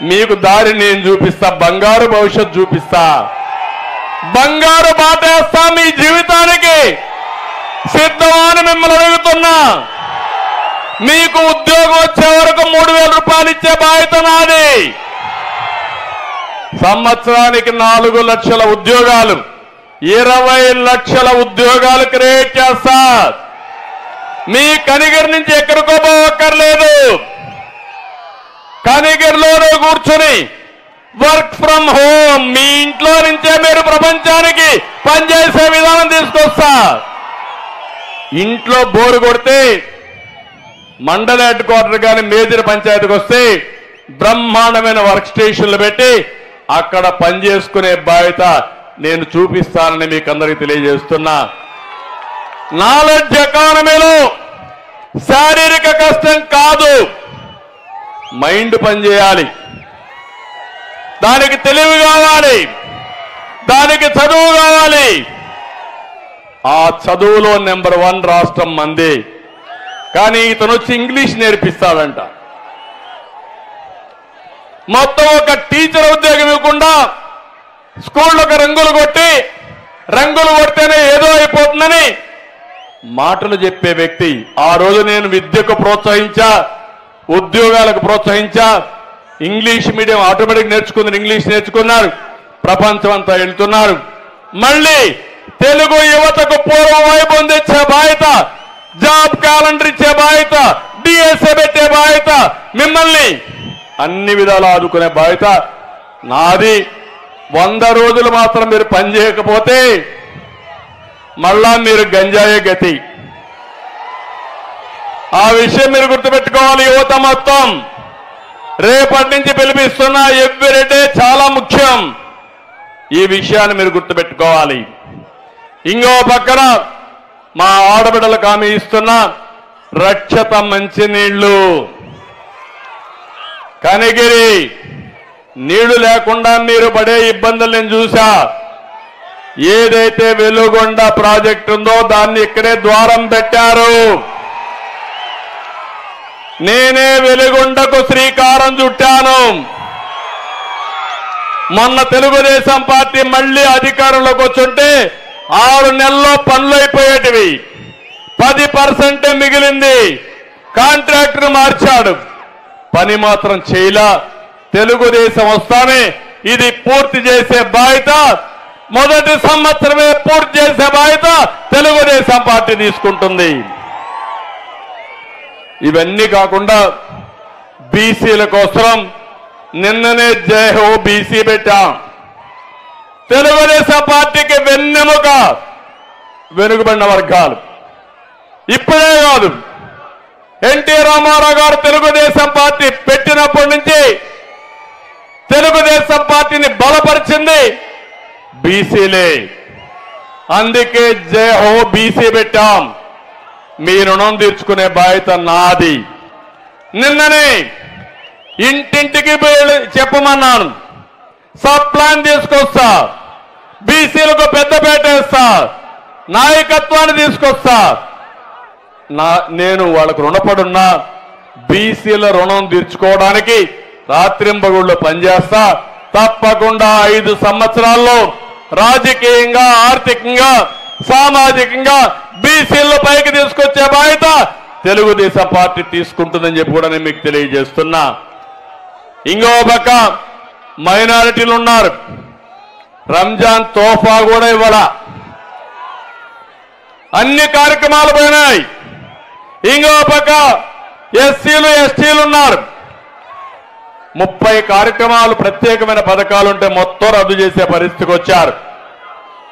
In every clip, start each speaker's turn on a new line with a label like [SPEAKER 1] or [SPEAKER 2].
[SPEAKER 1] మీకు దారి నేను చూపిస్తా, బంగారు భవిష్యత్తు చూపిస్తా, బంగారు బాటేస్తా. మీ జీవితానికి సిద్ధమని మిమ్మల్ని అడుగుతున్నా. మీకు ఉద్యోగం వచ్చే వరకు 3,000 రూపాయలు ఇచ్చే బాధ్యత నాది. సంవత్సరానికి 4 లక్షల ఉద్యోగాలు, 20 లక్షల ఉద్యోగాలు క్రియేట్ చేస్తా. మీ కనిగిరి నుంచి ఎక్కడికో పోవక్కర్లేదు. కనిగిరిలోనే కూర్చుని వర్క్ ఫ్రమ్ హోమ్, మీ ఇంట్లో నుంచే మీరు ప్రపంచానికి పనిచేసే విధానం తీసుకొస్తా. ఇంట్లో బోరు కొడితే మండల హెడ్ క్వార్టర్ కానీ మేజర్ పంచాయతీకి వస్తే బ్రహ్మాండమైన వర్క్ స్టేషన్లు పెట్టి అక్కడ పనిచేసుకునే బాధ్యత నేను చూపిస్తానని మీకు అందరికీ తెలియజేస్తున్నా. నాలెడ్జ్ ఎకానమీలో శారీరక కష్టం కాదు, మైండ్ పనిచేయాలి. దానికి తెలివి కావాలి, దానికి చదువు కావాలి. ఆ చదువులో నెంబర్ 1 రాష్ట్రం మంది. కానీ ఇతను వచ్చి ఇంగ్లీష్ నేర్పిస్తాడంట. మొత్తం ఒక టీచర్ ఉద్యోగం ఇవ్వకుండా స్కూళ్ళకు రంగులు కొడితేనే ఏదో అయిపోతుందని మాటలు చెప్పే వ్యక్తి. ఆ రోజు నేను విద్యకు ప్రోత్సహించా, ఉద్యోగాలకు ప్రోత్సహించా. ఇంగ్లీష్ మీడియం ఆటోమేటిక్ నేర్చుకుంది, ఇంగ్లీష్ నేర్చుకున్నారు, ప్రపంచం అంతా వెళ్తున్నారు. మళ్ళీ తెలుగు యువతకు పూర్వ వైభవం తెచ్చే బాధ్యత, జాబ్ క్యాలెండర్ ఇచ్చే బాధ్యత, డిఎస్ఏ పెట్టే బాధ్యత, మిమ్మల్ని అన్ని విధాలు ఆదుకునే బాధ్యత నాది. 100 రోజులు మాత్రం మీరు పని చేయకపోతే మళ్ళా మీరు గంజాయే గతి. ఆ విషయం మీరు గుర్తుపెట్టుకోవాలి. యువత మొత్తం రేపటి నుంచి పిలిపిస్తున్న ఎవ్రీడే చాలా ముఖ్యం. ఈ విషయాన్ని మీరు గుర్తుపెట్టుకోవాలి. ఇంకో పక్కన మా ఆడబిడ్డలకు హామీ ఇస్తున్న రక్షత మంచినీళ్లు. కనిగిరి నీళ్లు లేకుండా మీరు పడే ఇబ్బందులు నేను చూసా. ఏదైతే వెలుగొండ ప్రాజెక్టు ఉందో దాన్ని ఇక్కడే ద్వారం పెట్టారు. నేనే వెలుగొండకు శ్రీకారం చుట్టాను. మొన్న తెలుగుదేశం పార్టీ మళ్లీ అధికారంలోకి వచ్చుంటే 6 నెలల్లో పనులు అయిపోయేటివి. 10% మిగిలింది. కాంట్రాక్టర్ మార్చాడు, పని మాత్రం చేయలా. తెలుగుదేశం వస్తానే ఇది పూర్తి చేసే బాధ్యత, మొదటి సంవత్సరమే పూర్తి చేసే బాధ్యత తెలుగుదేశం పార్టీ తీసుకుంటుంది. ఇవన్నీ కాకుండా బీసీల కోసం నిన్ననే జై హో బీసీ పెట్టాం. తెలుగుదేశం పార్టీకి వెన్నెముక వెనుకబడిన వర్గాలు. ఇప్పుడే కాదు, ఎన్టీ రామారావు గారు తెలుగుదేశం పార్టీ పెట్టినప్పటి నుంచి తెలుగుదేశం పార్టీని బలపరిచింది బీసీలే. అందుకే జై హో బీసీ పెట్టాం. మీ రుణం తీర్చుకునే బాధ్యత నాది. నిన్ననే ఇంటింటికి చెప్పమన్నాను, సబ్ ప్లాన్ తీసుకొస్తా, బీసీలకు పెద్దపేట వేస్తా, నాయకత్వాన్ని తీసుకొస్తా. నేను వాళ్ళకు రుణపడున్నా. బీసీల రుణం తీర్చుకోవడానికి రాత్రింబగుళ్ళు పనిచేస్తా. తప్పకుండా 5 సంవత్సరాల్లో రాజకీయంగా, ఆర్థికంగా, సామాజికంగా బీసీల పైకి తీసుకొచ్చే బాధ్యత తెలుగుదేశం పార్టీ తీసుకుంటుందని చెప్పి కూడా నేను మీకు తెలియజేస్తున్నా. ఇంకో పక్క మైనారిటీలు ఉన్నారు. రంజాన్ తోఫా కూడా ఇవ్వాల. అన్ని కార్యక్రమాలు పోయినాయి. ఇంకో పక్క ఎస్సీలు, ఎస్టీలు ఉన్నారు. 30 కార్యక్రమాలు, ప్రత్యేకమైన పథకాలుంటే మొత్తం రద్దు చేసే పరిస్థితికి వచ్చారు.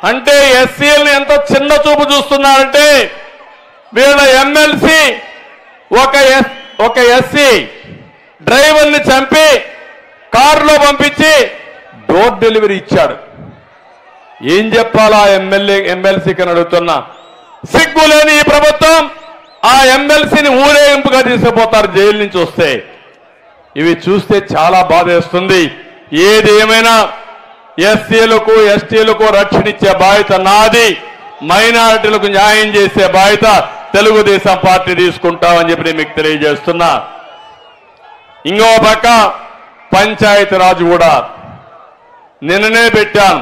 [SPEAKER 1] అంటే ఎస్సీలను ఎంత చిన్న చూపు చూస్తున్నారంటే, వీళ్ళ ఎమ్మెల్సీ ఒక ఎస్సీ డ్రైవర్ని చంపి కారులో పంపించి డోర్ డెలివరీ ఇచ్చాడు. ఏం చెప్పాలా ఎమ్మెల్సీకి అని అడుగుతున్నా. సిగ్గులేని ఈ ప్రభుత్వం ఆ ఎమ్మెల్సీని ఊరేగింపుగా తీసుకుపోతారు జైలు నుంచి వస్తే. ఇవి చూస్తే చాలా బాధేస్తుంది. ఏది ఏమైనా ఎస్సీలకు, ఎస్టీలకు రక్షణ ఇచ్చే బాధ్యత నాది. మైనారిటీలకు న్యాయం చేసే బాధ్యత తెలుగుదేశం పార్టీ తీసుకుంటామని చెప్పి మీకు తెలియజేస్తున్నా. ఇంకో పక్క పంచాయతీ రాజు కూడా నిన్ననే పెట్టాను.